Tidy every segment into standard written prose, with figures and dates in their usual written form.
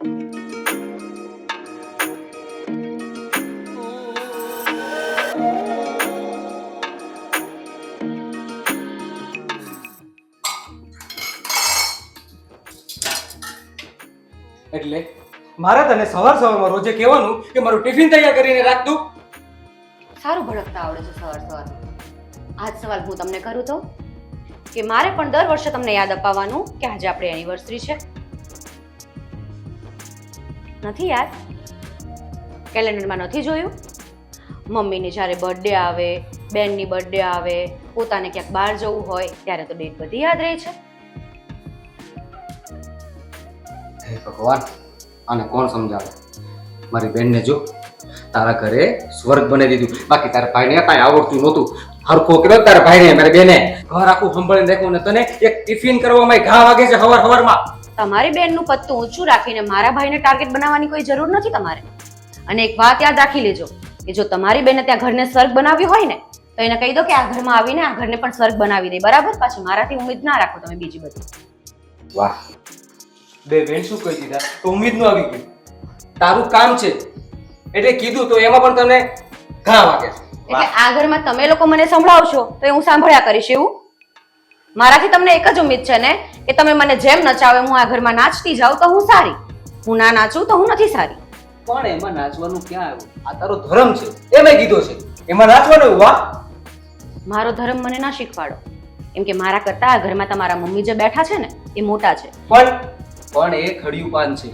એટલે મારે તને સવારમાં રોજે કહેવાનું કે મારું ટિફિન તૈયાર કરીને રાખ દઉં. સારું ભડકતા આવડે છે સવાર આજ સવાલ હું તમને કરું તો કે મારે પણ દર વર્ષે તમને યાદ અપાવવાનું કે આજે આપણી એનિવર્સરી છે. નથી યાદ? કેલેન્ડરમાં નથી જોયું? મમ્મીની જ્યારે બર્થડે આવે, બેનની બર્થડે આવે, પોતાને ક્યાંક બહાર જવું હોય ત્યારે તો ડેટ બધી યાદ રહે છે. હે ભગવાન, આને કોણ સમજાવે? મારી બેનને જો તારા ઘરે સ્વર્ગ બનાવી દીધું, બાકી તારા ભાઈને કાંઈ આવડતું નહોતું. હરખો કર્યો તારા ભાઈને, મારી બેને ઘર આખું સંભાળીને રાખ્યું ને તને એક ટિફિન કરવામાં ઘા વાગે છે હવારમાં. તમારી બેનનું પત્તું ઊંચું રાખીને મારા ભાઈને ટાર્ગેટ બનાવવાની કોઈ જરૂર નથી તમારે. અને એક વાત યાદ રાખી લેજો કે જો તમારી બેને ત્યાં ઘરને સ્વર્ગ બનાવ્યું હોય ને તો એને કહી દો કે આ ઘરમાં આવીને આ ઘરને પણ સ્વર્ગ બનાવી દે, બરાબર? પાછું મારાથી ઉમ્મીદ ના રાખો તમે બીજી બધી. વાહ, બે બેન શું કહી દીધા તો ઉમ્મીદ નું આવી ગયું. તારું કામ છે એટલે કીધું તો એમાં પણ તને ઘા વાગે છે. એટલે આ ઘરમાં તમે લોકો મને સંભળાવશો તો હું સાંભળ્યા કરીશ એવું? મારાથી તમને એક જ ઉમ્મીદ છે ને કે તમે મને જેમ નચાવે હું આ ઘરમાં નાચતી જાઉં તો હું સારી, હું ના નાચું તો હું નથી સારી. પણ એમાં નાચવાનું ક્યાં આવ્યું? આ તારો ધર્મ છે એ મેં કીધો છે, એમાં નાચવાનું એવું? વાહ, મારો ધર્મ મને ના શીખવાડો, કેમ કે મારા કરતા આ ઘરમાં તમારા મમ્મી જે બેઠા છે ને એ મોટા છે. પણ એ ખડિયું પાન છે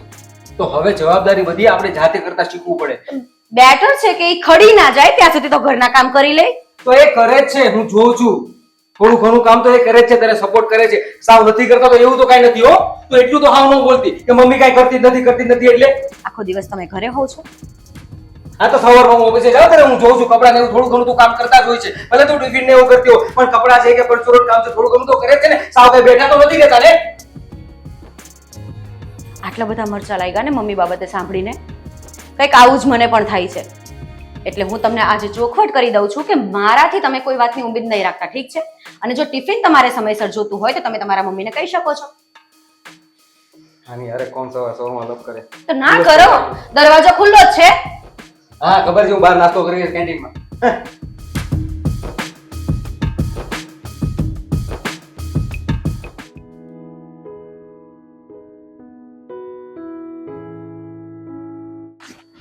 તો હવે જવાબદારી બધી આપણે જાતે કરતા શીખવું પડે. બેટર છે કે એ ખડી ના જાય ત્યાં સુધી તો ઘરના કામ કરી લે. તો એ કરે જ છે, હું જોઉં છું. થોડું ઘણું કામ તો એ કરે જ છે, તને સપોર્ટ કરે છે. સાવ નથી કરતા તો એવું તો કાંઈ નથી હો. તો એટલું તો હાવ ન બોલતી કે મમ્મી કાંઈ કરતી નથી એટલે. આખો દિવસ તમે ઘરે હોવ છો? હા તો સવારમાં હું ઓફિસે જાઉં ત્યારે હું જોઉં છું કપડાં ને એવું થોડું ઘણું તો કામ કરતા જ હોય છે. ભલે તું ટિફિન ને એવું કરતી હો પણ કપડાં છે કે પરચુરણ કામ છે થોડું ઘણું તો કરે જ છે ને. સાવ કઈ બેઠા તો નથી રહેતા ને. આટલા બધા મરચા લાગ્યા ને મમ્મી બાબતે સાંભળીને? કંઈક આવું જ મને પણ થાય છે. એટલે હું તમને આજે ચોખવટ કરી દઉં છું કે મારાથી તમે કોઈ વાતની ઉમ્મીદ નહીં રાખતા, ઠીક છે? અને જો ટિફિન તમારે સમયસર જોતું હોય તો તમે તમારા મમ્મીને કહી શકો છો. આની અરે કોણ સવારમાં લપ કરે? તો ના કરો, દરવાજો ખુલ્લો જ છે. હા ખબર છે, હું બહાર નાસ્તો કરી કેન્ટીનમાં.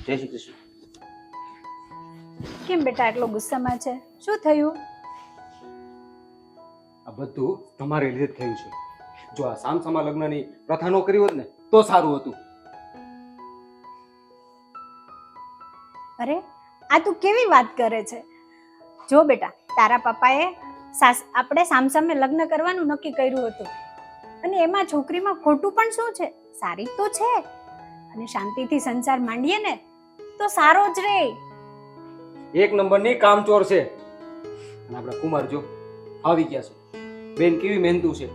જય શ્રી કૃષ્ણ. કેમ બેટા આટલો ગુસ્સામાં છે? શું થયું? આ બધું તમારે લીધે જ થયું છે. જો આ સામસામા લગ્નની પ્રથા નો કરી હોત ને તો સારું હતું. અરે આ તું કેવી વાત કરે છે? જો બેટા, તારા પપ્પાએ આપણે સામસામે લગ્ન કરવાનું નક્કી કર્યું હતું અને એમાં છોકરીમાં ખોટું પણ શું છે? સારી તો છે અને શાંતિથી સંસાર માંડીએ ને તો સારો જ રહે. એક નંબરની કામચોર છે. અને આપણા કુમાર જો આવી ગયા છે. બેન કેવી મહેનતુ છે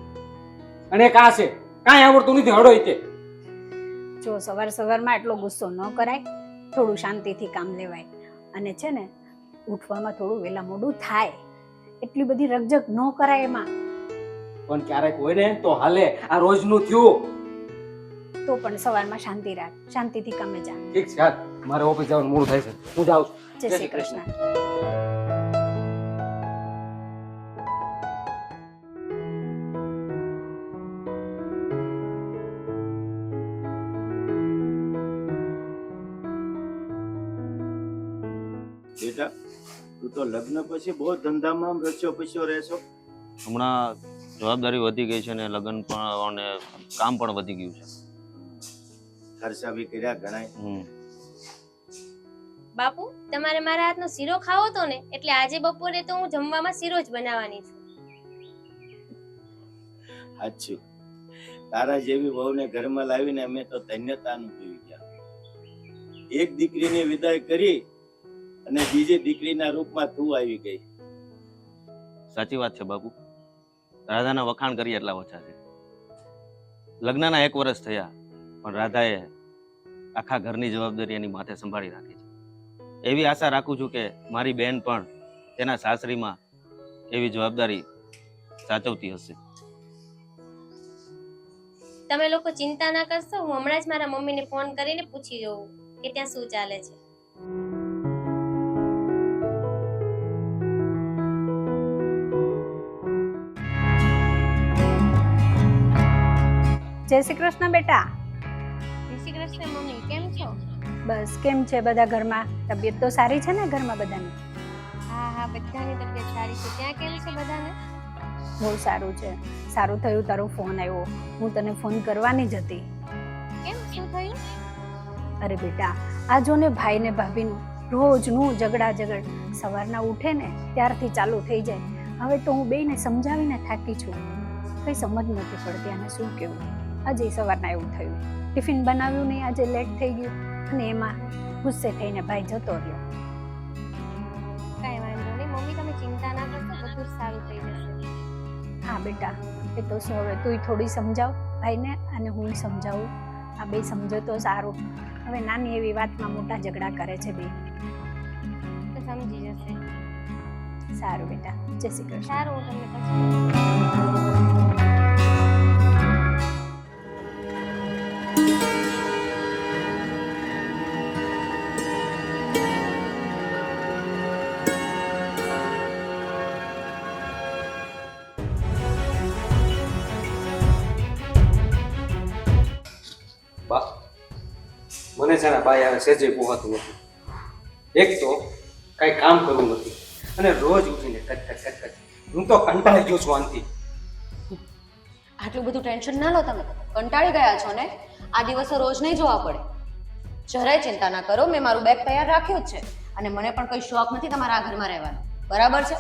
અને કા છે કાંઈ આવડતું નથી. હડો તે જો સવારમાં એટલો ગુસ્સો ન કરાય, થોડું શાંતિથી કામ લેવાય. અને છે ને ઉઠવામાં થોડું વહેલા મોડું થાય, એટલી બધી રકઝક ન કરાય એમાં. પણ ક્યારેક હોય ને તો હાલે. આ રોજનું થયું તો પણ સવારમાં શાંતિ રાખ, શાંતિથી કામે જા. ઠીક છે. યાર મારે ઓફિસ જવાનું મોડું થાય છે, હું જાઉં છું. જય શ્રી કૃષ્ણ. બેટા, તું તો લગ્ન પછી બહુ ધંધામાં રચ્યો પચ્યો રહેશો. હમણાં જવાબદારી વધી ગઈ છે ને લગ્ન પણ અને કામ પણ વધી ગયું છે. ખર્ચા બી કર્યા ગણાય. બાપુ, તમારે મારા હાથનો શીરો ખાવો તો ને એટલે આજે બપોરે તો હું જમવામાં શીરો જ બનાવવાની છું. સાચું, તારા જેવી વહુને ઘરમાં લાવીને અમે તો ધન્યતા અનુભવી ગયા. એક દીકરીને વિદાય કરી અને બીજી દીકરીના રૂપમાં તું આવી ગઈ. સાચી વાત છે બાપુ. રાધાના વખાણ કરી એટલા ઓછા છે. લગ્નના 1 વર્ષ થયા પણ રાધાએ આખા ઘરની જવાબદારી એની માથે સંભાળી રાખી છે. એવી આશા રાખું છું કે મારી બેન પણ તેના સાસરીમાં એવી જવાબદારી સાચવતી હશે. તમે લોકો ચિંતા ના કરશો, હું હમણાં જ મારા મમ્મીને ફોન કરીને પૂછી જોઉં કે ત્યાં શું ચાલે છે. જય શ્રી કૃષ્ણ બેટા. જય શ્રી કૃષ્ણ મમ્મી, કેમ છો? બસ કેમ છે બધા ઘરમાં? તબિયત તો સારી છે ને ઘરમાં બધાની? હા હા, બધાની તબિયત સારી છે. ત્યાં કેમ છે બધાને? બહુ સારું છે. સારું થયું તારો ફોન આવ્યો. હું તને ફોન કરવાની જ હતી. કેમ, શું થયું? અરે બેટા, આ જો ને ભાઈ ને ભાભીનું રોજનું ઝઘડ સવારના ઉઠે ને ત્યારથી ચાલુ થઈ જાય. હવે તો હું બેયને સમજાવીને થાકી છું. કંઈ સમજ નથી પડતી આને શું કહેવું. આજે સવારના એવું થયું, ટિફિન બનાવ્યું નહીં, આજે લેટ થઈ ગયું અને એમાં ગુસ્સે થઈને ભાઈ જતો રહ્યો. કાંઈ વાંધો નહીં મમ્મી, તમે ચિંતા ના કરશો, બધું જ સારું થઈ જશે. હા બેટા, એ તો શું, હવે તું થોડી સમજાવ ભાઈને અને હું સમજાવું. આ બે સમજો તો સારું. હવે નાની એવી વાતમાં મોટા ઝઘડા કરે છે બે. તો સમજી જશે. સારું બેટા, જય શ્રી કૃષ્ણ. સારું, હું તમને પછી બા, મને છે ને બાઈ આવે સેજે પોહાતું નથી. એક તો કાંઈ કામ કરવું નથી અને રોજ ઉઠીને કચ. હું તો કંટાળી ગયો છું આનથી. આટલું બધું ટેન્શન ના લો તમે. કંટાળી ગયા છો ને? આ દિવસો રોજ નહીં જોવા પડે. જરાય ચિંતા ના કરો, મેં મારું બેગ તૈયાર રાખ્યું જ છે અને મને પણ કોઈ શોખ નથી તમારા આ ઘરમાં રહેવાનો. બરાબર છે?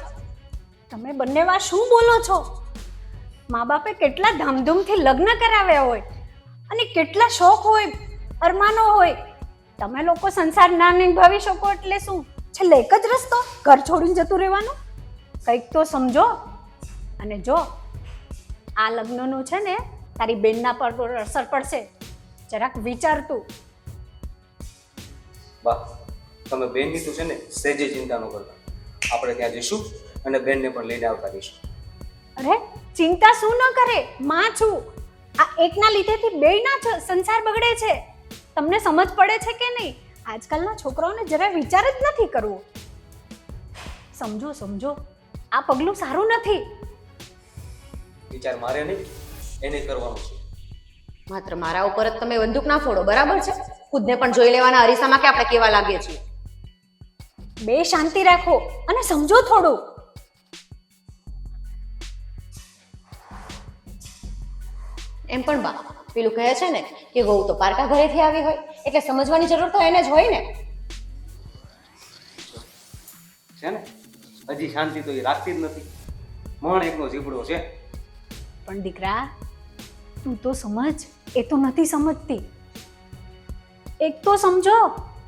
તમે બંને વાર શું બોલો છો? મા બાપે કેટલા ધામધૂમથી લગ્ન કરાવ્યા હોય અને કેટલા શોખ હોય, અરમાનો હોય. તમે લોકો સંસાર ના નિભાવી શકો એટલે શું છેલ્લે એક જ રસ્તો, ઘર છોડીને જતું રહેવાનું? કંઈક તો સમજો. અને જો આ લગ્નનું છે ને તારી બેનના પર અસર પડશે, જરાક વિચારતું. બા, તમે બેનની તો છે ને સેજે ચિંતા ન કરતા. આપણે ત્યાં જઈશું અને બેનને પણ લઈને આવતા રહીશું. અરે ચિંતા શું ન કરે, માં છું. આ એકના લીધેથી બેયના સંસાર બગડે છે. તમને સમજ પડે છે કે નહીં? આજકાલના છોકરાઓને જરા વિચાર જ નથી કરવો. સમજો, આ પગલું સારું નથી. વિચાર મારે નહીં, એને કરવાનું છે. માત્ર મારા ઉપર જ તમે બંદૂક ના ફોડો. બરાબર છે? ખુદને પણ જોઈ લેવાના અરીસામાં કે આપણે કેવા લાગીએ છીએ. બે શાંતિ રાખો અને સમજો થોડું. એમ પણ બા, પેલું કહે છે ને કે વહુ તો પારકા ઘરેથી આવી હોય એટલે સમજવાની જરૂર તો એને જ હોય ને. છે ને હજી શાંતિ તો એ રાખતી જ નથી. મણ એકનો ઝીપડો છે. પણ દીકરા, તું તો સમજ, એ તો નથી સમજતી. એક તો સમજો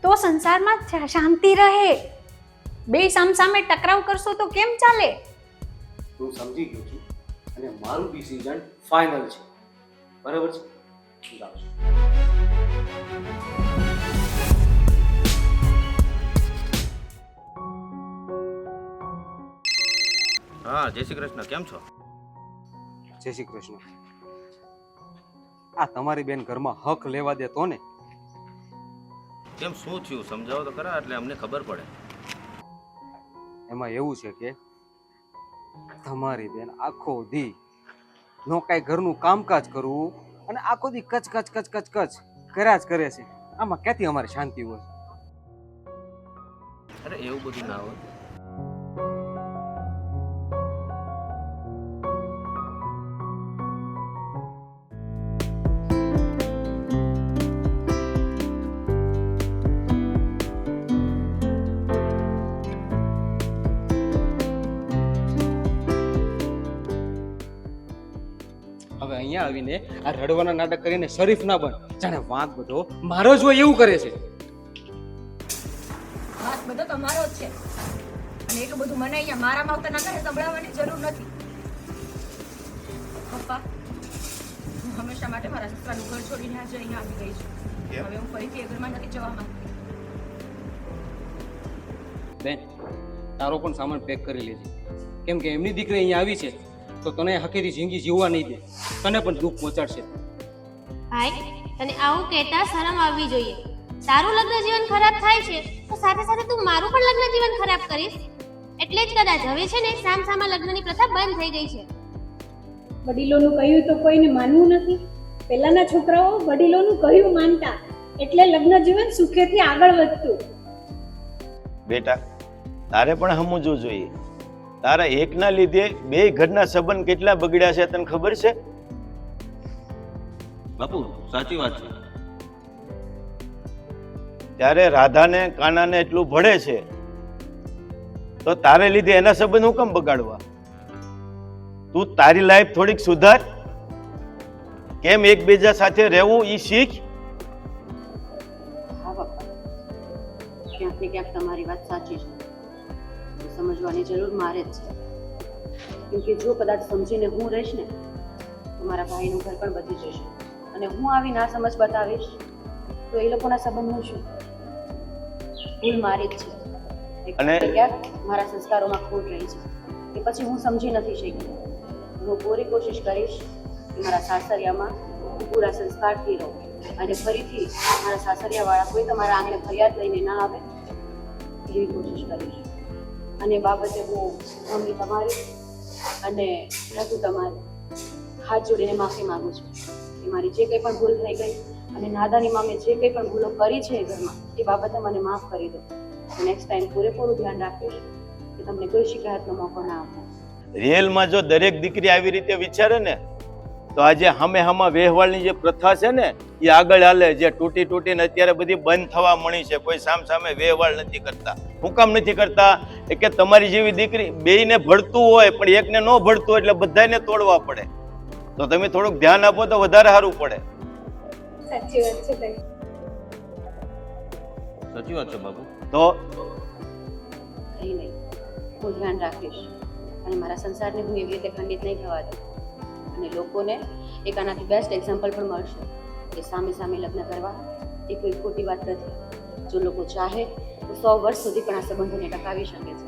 તો સંસારમાં શાંતિ રહે. બે સામસામે ટકરાવ કરશો તો કેમ ચાલે? હું સમજી ગયો છું અને મારું ડિસિઝન ફાઇનલ છે. બરાબર છે? જાઉં છું. હા, જય શ્રી કૃષ્ણ, કેમ છો? જય શ્રી કૃષ્ણ. આ તમારી બેન ઘરમાં હક લેવા દે તો ને. કેમ, શું થયું સમજાવો તો ખરા, એટલે અમને ખબર પડે. એમાં એવું છે કે તમારી બેન આખો દી નો કાંઈ ઘરનું કામકાજ કરવું અને આખો દી કચ કર્યા જ કરે છે. આમાં ક્યાંથી અમારી શાંતિ હોય? અરે એવું બધું ના હોય. હવે અહીંયા આવીને આ રડવાના નાટક કરીને શરીફ ના બન. જાણે વાંક બધો મારો જ હોય એવું કરે છે. વાત બધો તમારો જ છે અને એટલું બધું મને અહીંયા મારા માવતરના ઘરે સંભળાવવાની જરૂર નથી. પપ્પા, હું હંમેશા માટે મારા સસરાનું ઘર છોડીને આજે અહીંયા આવી ગઈ છું. હવે હું ફરીથી એ ઘરમાં નથી જવા માંગતી. બેન, તારો પણ સામાન પેક કરી લેજે. કેમ કે એમની દીકરી અહીંયા આવી છે તો તને હકેથી જિંદગી જીવવા નહીં દે. તને પણ દુઃખ પહોંચાડશે. ભાઈ તને આવું કહેતા શરમ આવવી જોઈએ. તારું લગ્ન જીવન ખરાબ થાય છે તો સાથે સાથે તું મારું પણ લગ્ન જીવન ખરાબ કરીશ. એટલે જ કદાચ હવે છે ને સામસામા લગ્નની પ્રથા બંધ થઈ ગઈ છે. વડીલોનું કહ્યું તો કોઈને માનવું નથી. પહેલાના છોકરાઓ વડીલોનું કહ્યું માનતા, એટલે લગ્ન જીવન સુખેથી આગળ વધતું. બેટા તારે પણ સમજવું જોઈએ, તારા એકના લીધે બે ઘરના સંબંધ કેટલા બગડ્યા છે તને ખબર છે? બાપુ સાચી વાત છે. ત્યારે રાધાને કાનાને એટલું ભળે છે તો તારે લીધે એના સંબંધ હું કેમ બગાડવા? તું તારી લાઈફ થોડીક સુધાર, કેમ એકબીજા સાથે રહેવું ઈ શીખ. હા પપ્પા, ક્યાંક ને ક્યાંક તમારી વાત સાચી છે. એ સમજવાની જરૂર મારે જ છે. કેમકે જો કદાચ સમજીને હું રહીશ ને તો મારા ભાઈનું ઘર પણ બચી જશે, અને હું આવી ના સમજ બતાવીશ તો એ લોકોના સંબંધનું શું? ભૂલ મારી જ છે. અને- ક્યાંક મારા સંસ્કારોમાં ખોટ રહી છે કે પછી હું સમજી નથી શકી. હું પૂરી કોશિશ કરીશ કે મારા સાસરિયામાં હું પૂરા સંસ્કારથી રહું, અને ફરીથી મારા સાસરિયાવાળા કોઈ તમારા આંગણે ફરિયાદ લઈને ના આવે એવી કોશિશ કરીશ. અને બાબતે હું મમ્મી તમારી અને રઘુ તમારી હાથ જોડીને માફી માંગુ છું કે મારી જે કંઈ પણ ભૂલ થઈ ગઈ અને નાદાનીમાં મેં જે કંઈ પણ ભૂલો કરી છે એ ઘરમાં, એ બાબતે મને માફ કરી દો. નેક્સ્ટ ટાઈમ પૂરેપૂરું ધ્યાન રાખીશ કે તમને કોઈ શિકાયતનો મોકો ના આપો. રિયલમાં જો દરેક દીકરી આવી રીતે વિચારે ને તો આજે હામે હામાં વ્યવહારની જે પ્રથા છે ને એ આગળ હાલે. જે તૂટી તૂટીને અત્યારે બધી બંધ થવા મળી છે. કોઈ સામે વ્યવહાર નથી કરતા. હું કામ નથી કરતા? એ કે તમારી જેવી દીકરી બેયને ભળતું હોય પણ એકને ન ભળતું હોય એટલે બધાને તોડવા પડે. તો તમે થોડુંક ધ્યાન આપો તો વધારે સારું પડે. સાચી વાત છે તારી. સાચી વાત છે બાપુ. તો કંઈ નહીં, હું ધ્યાન રાખીશ અને મારા સંસારને હું એવી રીતે ખંડિત નહીં થવા દઉં. અને લોકોને એક આનાથી બેસ્ટ એક્ઝામ્પલ પણ મળશે કે સામે સામે લગ્ન કરવા એ કોઈ ખોટી વાત નથી. જો લોકો ચાહે તો 100 વર્ષ સુધી પણ આ સંબંધોને ટકાવી શકે છે.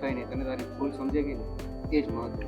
કઈ નહીં, તને તારી ભૂલ સમજાઈ ગઈ ને એ જ મહત્વ.